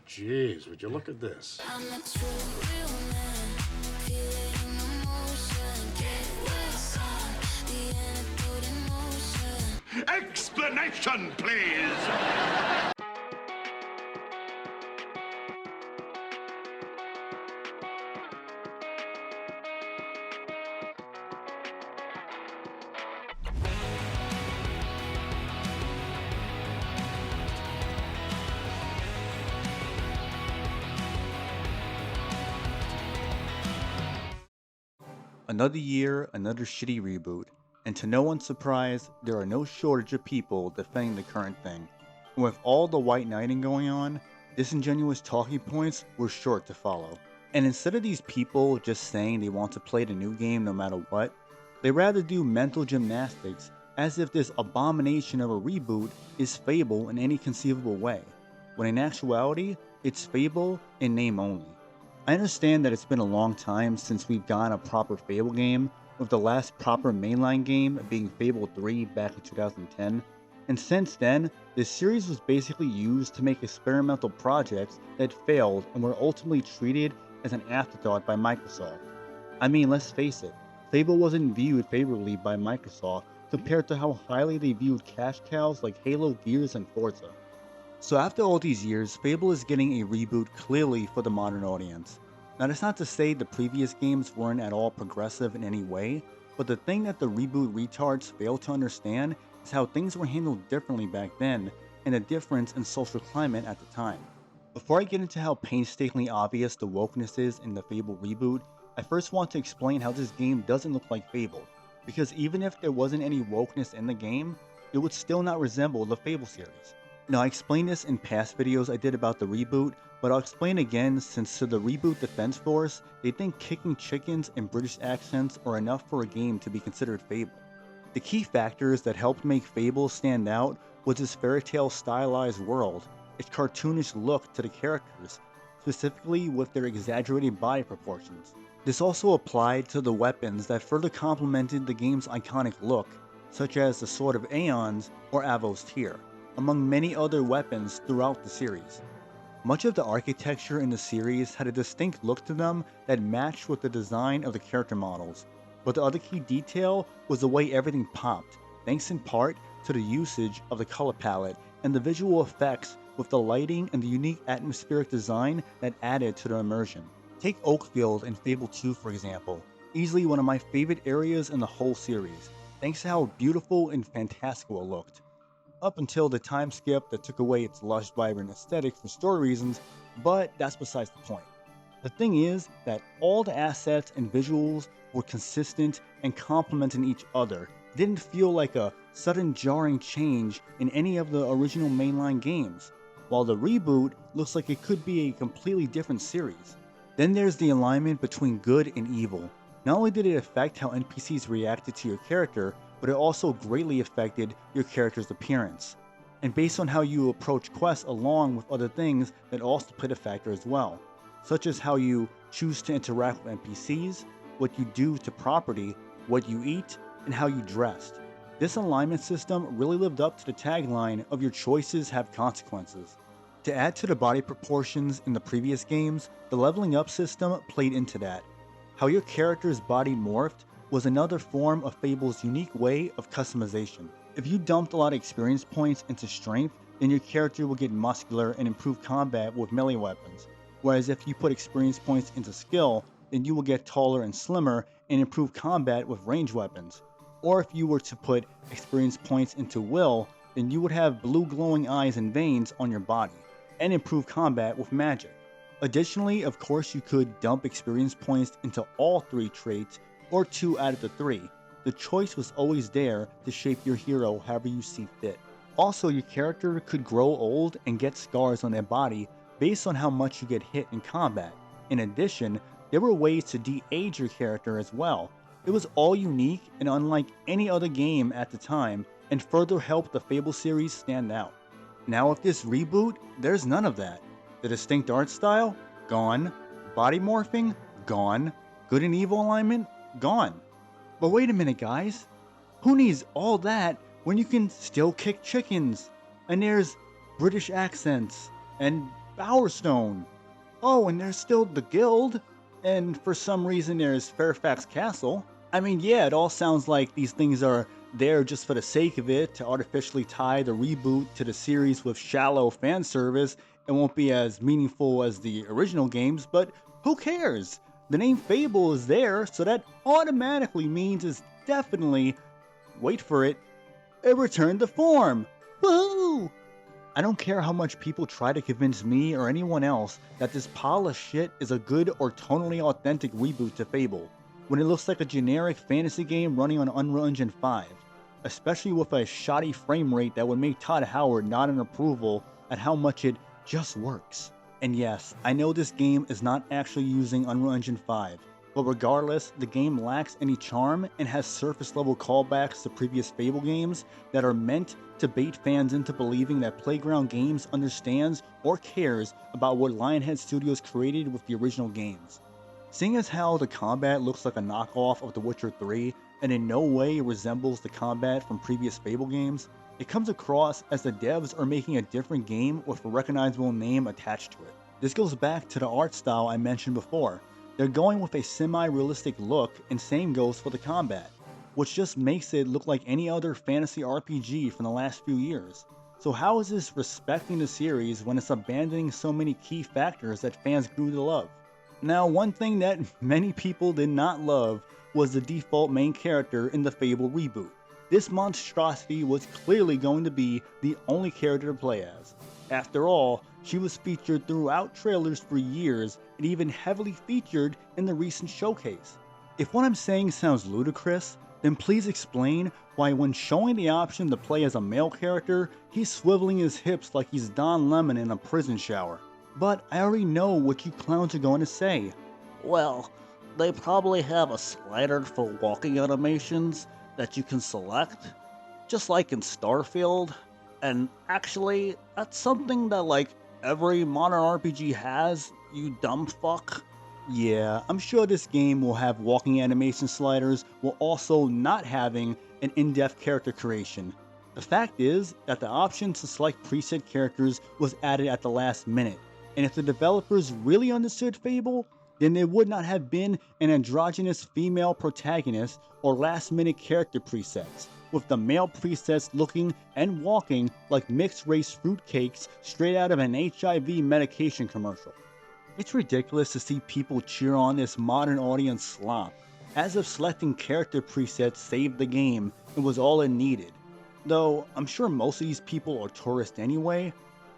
Jeez, would you look at this? I'm a true real man, feeling emotion, get what's on the antidote emotion. Explanation, please! Another year, another shitty reboot, and to no one's surprise, there are no shortage of people defending the current thing. And with all the white knighting going on, disingenuous talking points were short to follow. And instead of these people just saying they want to play the new game no matter what, they rather do mental gymnastics as if this abomination of a reboot is Fable in any conceivable way, when in actuality, it's Fable in name only. I understand that it's been a long time since we've gotten a proper Fable game, with the last proper mainline game being Fable 3 back in 2010, and since then, this series was basically used to make experimental projects that failed and were ultimately treated as an afterthought by Microsoft. I mean, let's face it, Fable wasn't viewed favorably by Microsoft compared to how highly they viewed cash cows like Halo, Gears, and Forza. So after all these years, Fable is getting a reboot clearly for the modern audience. Now that's not to say the previous games weren't at all progressive in any way, but the thing that the reboot retards fail to understand is how things were handled differently back then and the difference in social climate at the time. Before I get into how painstakingly obvious the wokeness is in the Fable reboot, I first want to explain how this game doesn't look like Fable, because even if there wasn't any wokeness in the game, it would still not resemble the Fable series. Now, I explained this in past videos I did about the reboot, but I'll explain again since to the reboot defense force, they think kicking chickens and British accents are enough for a game to be considered Fable. The key factors that helped make Fable stand out was its fairy tale stylized world, its cartoonish look to the characters, specifically with their exaggerated body proportions. This also applied to the weapons that further complemented the game's iconic look, such as the Sword of Aeons or Avos Tear, among many other weapons throughout the series. Much of the architecture in the series had a distinct look to them that matched with the design of the character models, but the other key detail was the way everything popped, thanks in part to the usage of the color palette and the visual effects with the lighting and the unique atmospheric design that added to the immersion. Take Oakfield in Fable 2 for example, easily one of my favorite areas in the whole series, thanks to how beautiful and fantastical it looked. Up until the time skip that took away its lush, vibrant aesthetic for story reasons, but that's besides the point. The thing is that all the assets and visuals were consistent and complementing each other. It didn't feel like a sudden jarring change in any of the original mainline games, while the reboot looks like it could be a completely different series. Then there's the alignment between good and evil. Not only did it affect how NPCs reacted to your character, but it also greatly affected your character's appearance. And based on how you approach quests along with other things that also played a factor as well, such as how you choose to interact with NPCs, what you do to property, what you eat, and how you dressed. This alignment system really lived up to the tagline of your choices have consequences. To add to the body proportions in the previous games, the leveling up system played into that. How your character's body morphed was another form of Fable's unique way of customization. If you dumped a lot of experience points into strength, then your character will get muscular and improve combat with melee weapons. Whereas if you put experience points into skill, then you will get taller and slimmer and improve combat with ranged weapons. Or if you were to put experience points into will, then you would have blue glowing eyes and veins on your body, and improve combat with magic. Additionally, of course, you could dump experience points into all 3 traits or 2 out of the 3. The choice was always there to shape your hero however you see fit. Also, your character could grow old and get scars on their body based on how much you get hit in combat. In addition, there were ways to de-age your character as well. It was all unique and unlike any other game at the time, and further helped the Fable series stand out. Now with this reboot, there's none of that. The distinct art style? Gone. Body morphing? Gone. Good and evil alignment? Gone. But wait a minute guys, who needs all that when you can still kick chickens? And there's British accents, and Bowerstone. Oh, and there's still the Guild. And for some reason there's Fairfax Castle. I mean, yeah, it all sounds like these things are there just for the sake of it, to artificially tie the reboot to the series with shallow fan service. It won't be as meaningful as the original games, but who cares? The name Fable is there, so that automatically means it's definitely, wait for it, a return to form. Woohoo! I don't care how much people try to convince me or anyone else that this pile of shit is a good or tonally authentic reboot to Fable, when it looks like a generic fantasy game running on Unreal Engine 5, especially with a shoddy frame rate that would make Todd Howard nod in approval at how much it just works. And yes, I know this game is not actually using Unreal Engine 5, but regardless, the game lacks any charm and has surface level callbacks to previous Fable games that are meant to bait fans into believing that Playground Games understands or cares about what Lionhead Studios created with the original games. Seeing as how the combat looks like a knockoff of The Witcher 3 and in no way resembles the combat from previous Fable games, it comes across as the devs are making a different game with a recognizable name attached to it. This goes back to the art style I mentioned before. They're going with a semi-realistic look, and same goes for the combat, which just makes it look like any other fantasy RPG from the last few years. So how is this respecting the series when it's abandoning so many key factors that fans grew to love? Now, one thing that many people did not love was the default main character in the Fable reboot. This monstrosity was clearly going to be the only character to play as. After all, she was featured throughout trailers for years and even heavily featured in the recent showcase. If what I'm saying sounds ludicrous, then please explain why when showing the option to play as a male character, he's swiveling his hips like he's Don Lemon in a prison shower. But I already know what you clowns are going to say. Well, they probably have a slider for walking animations that you can select, just like in Starfield. And actually, that's something that like every modern RPG has, you dumb fuck. Yeah, I'm sure this game will have walking animation sliders while also not having an in-depth character creation. The fact is that the option to select preset characters was added at the last minute, and if the developers really understood Fable, then there would not have been an androgynous female protagonist or last-minute character presets, with the male presets looking and walking like mixed-race fruitcakes straight out of an HIV medication commercial. It's ridiculous to see people cheer on this modern audience slop, as if selecting character presets saved the game and was all it needed. Though, I'm sure most of these people are tourists anyway.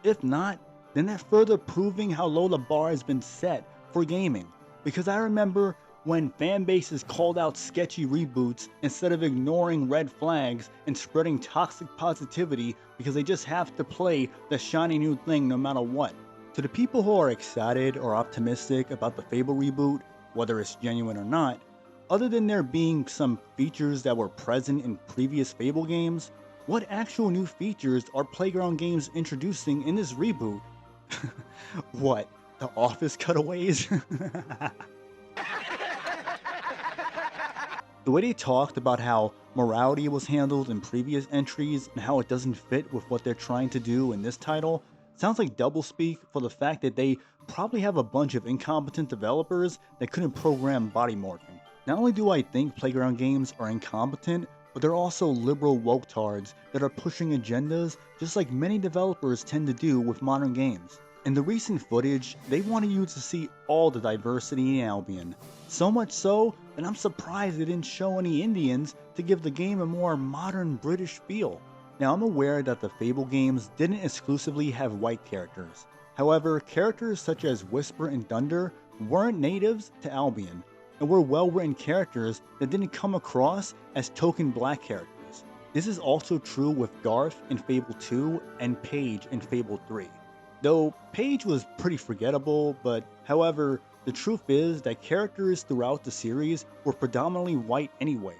If not, then they're further proving how low the bar has been set for gaming. Because I remember when fan bases called out sketchy reboots instead of ignoring red flags and spreading toxic positivity because they just have to play the shiny new thing no matter what. To the people who are excited or optimistic about the Fable reboot, whether it's genuine or not, other than there being some features that were present in previous Fable games, what actual new features are Playground Games introducing in this reboot? What, the office cutaways? The way they talked about how morality was handled in previous entries and how it doesn't fit with what they're trying to do in this title sounds like doublespeak for the fact that they probably have a bunch of incompetent developers that couldn't program body morphing. Not only do I think Playground Games are incompetent, but they're also liberal woketards that are pushing agendas just like many developers tend to do with modern games. In the recent footage, they wanted you to see all the diversity in Albion. So much so that I'm surprised they didn't show any Indians to give the game a more modern British feel. Now I'm aware that the Fable games didn't exclusively have white characters. However, characters such as Whisper and Thunder weren't natives to Albion, and were well-written characters that didn't come across as token black characters. This is also true with Garth in Fable 2 and Paige in Fable 3. Though Paige was pretty forgettable, but however, the truth is that characters throughout the series were predominantly white anyway,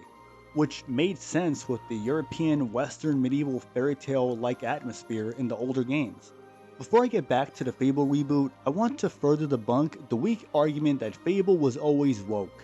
which made sense with the European Western medieval fairy tale-like atmosphere in the older games. Before I get back to the Fable reboot, I want to further debunk the weak argument that Fable was always woke.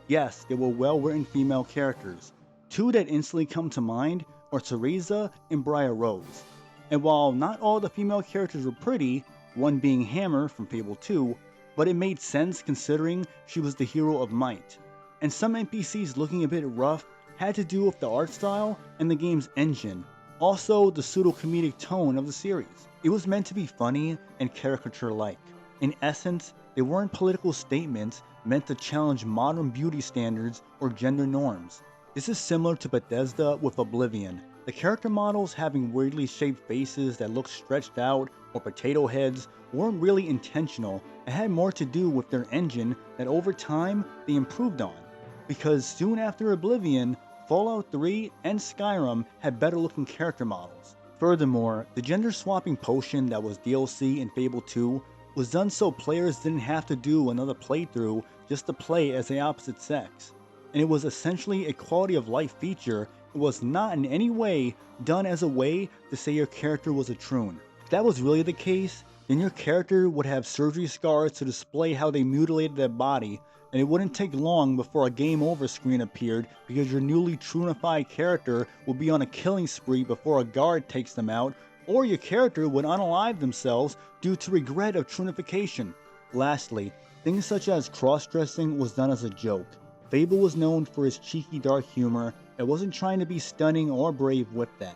Yes, there were well-written female characters. Two that instantly come to mind are Teresa and Briar Rose. And while not all the female characters were pretty, one being Hammer from Fable 2, but it made sense considering she was the hero of Might. And some NPCs looking a bit rough had to do with the art style and the game's engine, also the pseudo-comedic tone of the series. It was meant to be funny and caricature-like. In essence, they weren't political statements meant to challenge modern beauty standards or gender norms. This is similar to Bethesda with Oblivion, the character models having weirdly shaped faces that looked stretched out or potato heads weren't really intentional and had more to do with their engine that over time they improved on. Because soon after Oblivion, Fallout 3 and Skyrim had better looking character models. Furthermore, the gender swapping potion that was DLC in Fable 2 was done so players didn't have to do another playthrough just to play as the opposite sex. And it was essentially a quality of life feature. It was not in any way done as a way to say your character was a troon. If that was really the case, then your character would have surgery scars to display how they mutilated their body, and it wouldn't take long before a game over screen appeared because your newly troonified character would be on a killing spree before a guard takes them out, or your character would unalive themselves due to regret of troonification. Lastly, things such as cross-dressing was done as a joke. Fable was known for its cheeky dark humor and wasn't trying to be stunning or brave with that.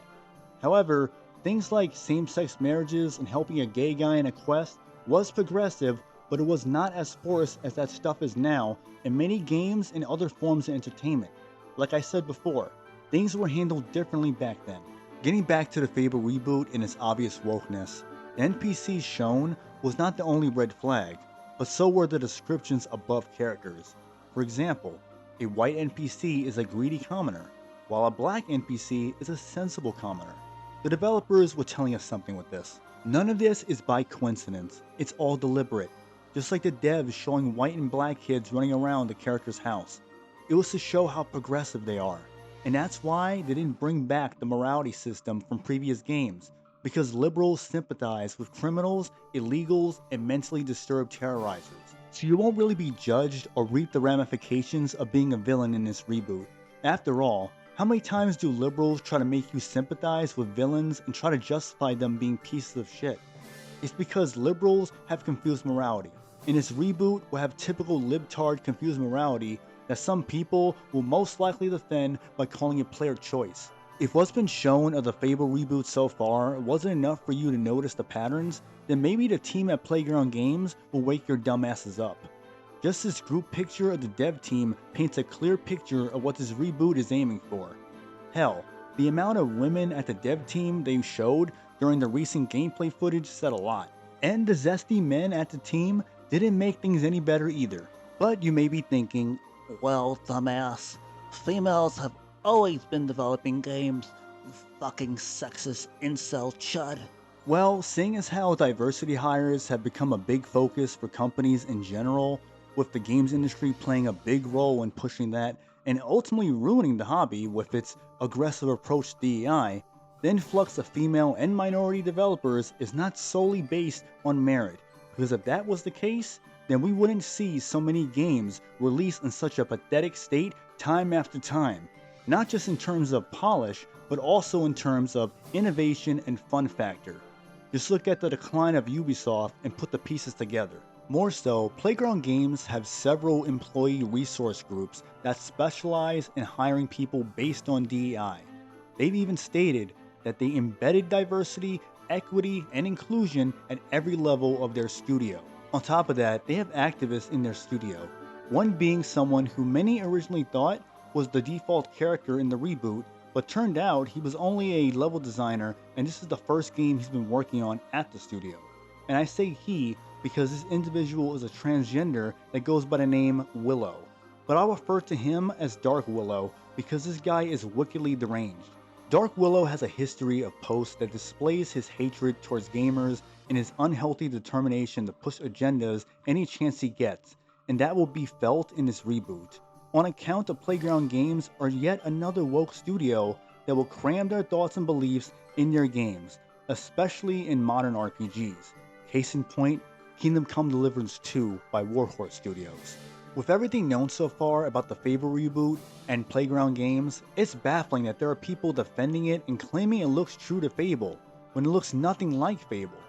However, things like same-sex marriages and helping a gay guy in a quest was progressive, but it was not as forced as that stuff is now in many games and other forms of entertainment. Like I said before, things were handled differently back then. Getting back to the Fable reboot and its obvious wokeness, the NPCs shown was not the only red flag, but so were the descriptions above characters. For example, a white NPC is a greedy commoner, while a black NPC is a sensible commoner. The developers were telling us something with this. None of this is by coincidence, it's all deliberate. Just like the devs showing white and black kids running around the character's house. It was to show how progressive they are. And that's why they didn't bring back the morality system from previous games, because liberals sympathize with criminals, illegals, and mentally disturbed terrorizers. So you won't really be judged or reap the ramifications of being a villain in this reboot. After all, how many times do liberals try to make you sympathize with villains and try to justify them being pieces of shit? It's because liberals have confused morality. In this reboot, we'll have typical libtard confused morality that some people will most likely defend by calling it player choice. If what's been shown of the Fable reboot so far wasn't enough for you to notice the patterns, then maybe the team at Playground Games will wake your dumbasses up. Just this group picture of the dev team paints a clear picture of what this reboot is aiming for. Hell, the amount of women at the dev team they showed during the recent gameplay footage said a lot. And the zesty men at the team didn't make things any better either. But you may be thinking, Well, dumbass, females have always been developing games, you fucking sexist incel chud. well, seeing as how diversity hires have become a big focus for companies in general, with the games industry playing a big role in pushing that and ultimately ruining the hobby with its aggressive approach to DEI, the influx of female and minority developers is not solely based on merit, because if that was the case, then we wouldn't see so many games released in such a pathetic state time after time, not just in terms of polish, but also in terms of innovation and fun factor. Just look at the decline of Ubisoft and put the pieces together. More so, Playground Games have several employee resource groups that specialize in hiring people based on DEI. They've even stated that they embedded diversity, equity, and inclusion at every level of their studio. On top of that, they have activists in their studio, one being someone who many originally thought was the default character in the reboot, but turned out he was only a level designer and this is the first game he's been working on at the studio. And I say he because this individual is a transgender that goes by the name Willow. But I'll refer to him as Dark Willow because this guy is wickedly deranged. Dark Willow has a history of posts that displays his hatred towards gamers and his unhealthy determination to push agendas any chance he gets, and that will be felt in this reboot. On account of Playground Games are yet another woke studio that will cram their thoughts and beliefs in their games, especially in modern RPGs. Case in point, Kingdom Come Deliverance 2 by Warhorse Studios. With everything known so far about the Fable reboot and Playground Games, it's baffling that there are people defending it and claiming it looks true to Fable, when it looks nothing like Fable.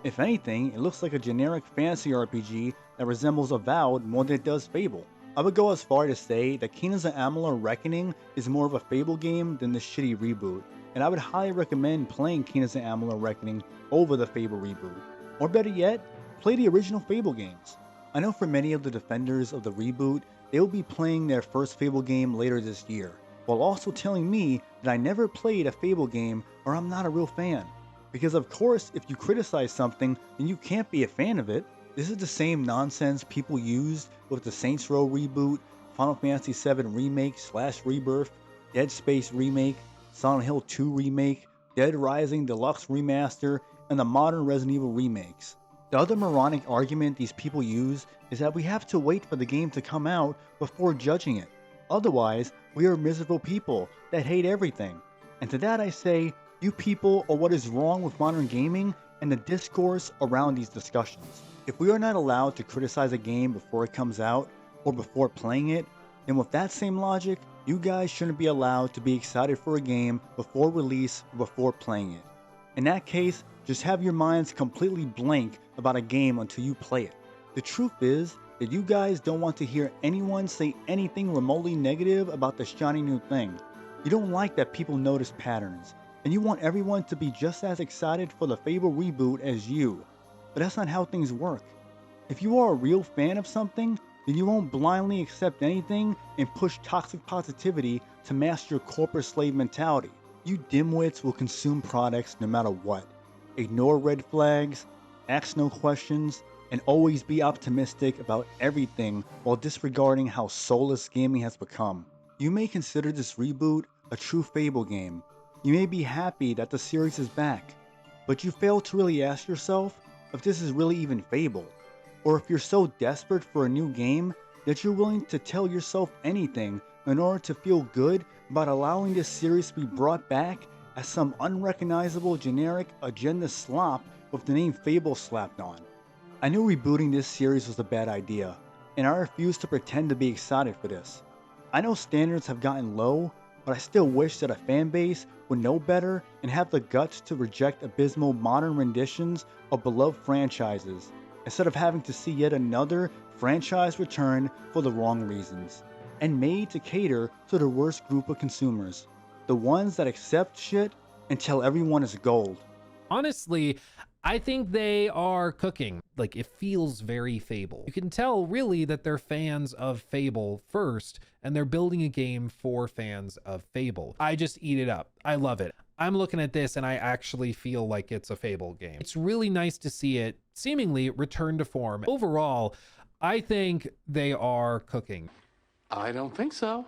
If anything, it looks like a generic fantasy RPG that resembles Avowed more than it does Fable. I would go as far to say that Kingdoms of Amalur Reckoning is more of a Fable game than the shitty reboot, and I would highly recommend playing Kingdoms of Amalur Reckoning over the Fable reboot. Or better yet, play the original Fable games. I know for many of the defenders of the reboot, they will be playing their first Fable game later this year, while also telling me that I never played a Fable game or I'm not a real fan. Because of course, if you criticize something, then you can't be a fan of it. This is the same nonsense people used with the Saints Row reboot, Final Fantasy VII Remake / Rebirth, Dead Space Remake, Silent Hill 2 Remake, Dead Rising Deluxe Remaster, and the modern Resident Evil remakes. The other moronic argument these people use is that we have to wait for the game to come out before judging it. Otherwise, we are miserable people that hate everything. And to that I say, you people are what is wrong with modern gaming and the discourse around these discussions. If we are not allowed to criticize a game before it comes out, or before playing it, then with that same logic, you guys shouldn't be allowed to be excited for a game before release or before playing it. In that case, just have your minds completely blank about a game until you play it. The truth is that you guys don't want to hear anyone say anything remotely negative about the shiny new thing. You don't like that people notice patterns, and you want everyone to be just as excited for the Fable reboot as you. But that's not how things work. If you are a real fan of something, then you won't blindly accept anything and push toxic positivity to mask your corporate slave mentality. You dimwits will consume products no matter what. Ignore red flags, ask no questions, and always be optimistic about everything while disregarding how soulless gaming has become. You may consider this reboot a true Fable game. You may be happy that the series is back, but you fail to really ask yourself if this is really even Fable, or if you're so desperate for a new game that you're willing to tell yourself anything in order to feel good about allowing this series to be brought back as some unrecognizable generic agenda slop with the name Fable slapped on. I knew rebooting this series was a bad idea, and I refuse to pretend to be excited for this. I know standards have gotten low, but I still wish that a fanbase would know better and have the guts to reject abysmal modern renditions of beloved franchises, instead of having to see yet another franchise return for the wrong reasons, and made to cater to the worst group of consumers, the ones that accept shit and tell everyone it's gold. Honestly, I think they are cooking. Like, it feels very Fable. You can tell really that they're fans of Fable first, and they're building a game for fans of Fable. I just eat it up. I love it. I'm looking at this and I actually feel like it's a Fable game. It's really nice to see it seemingly return to form. Overall, I think they are cooking. I don't think so.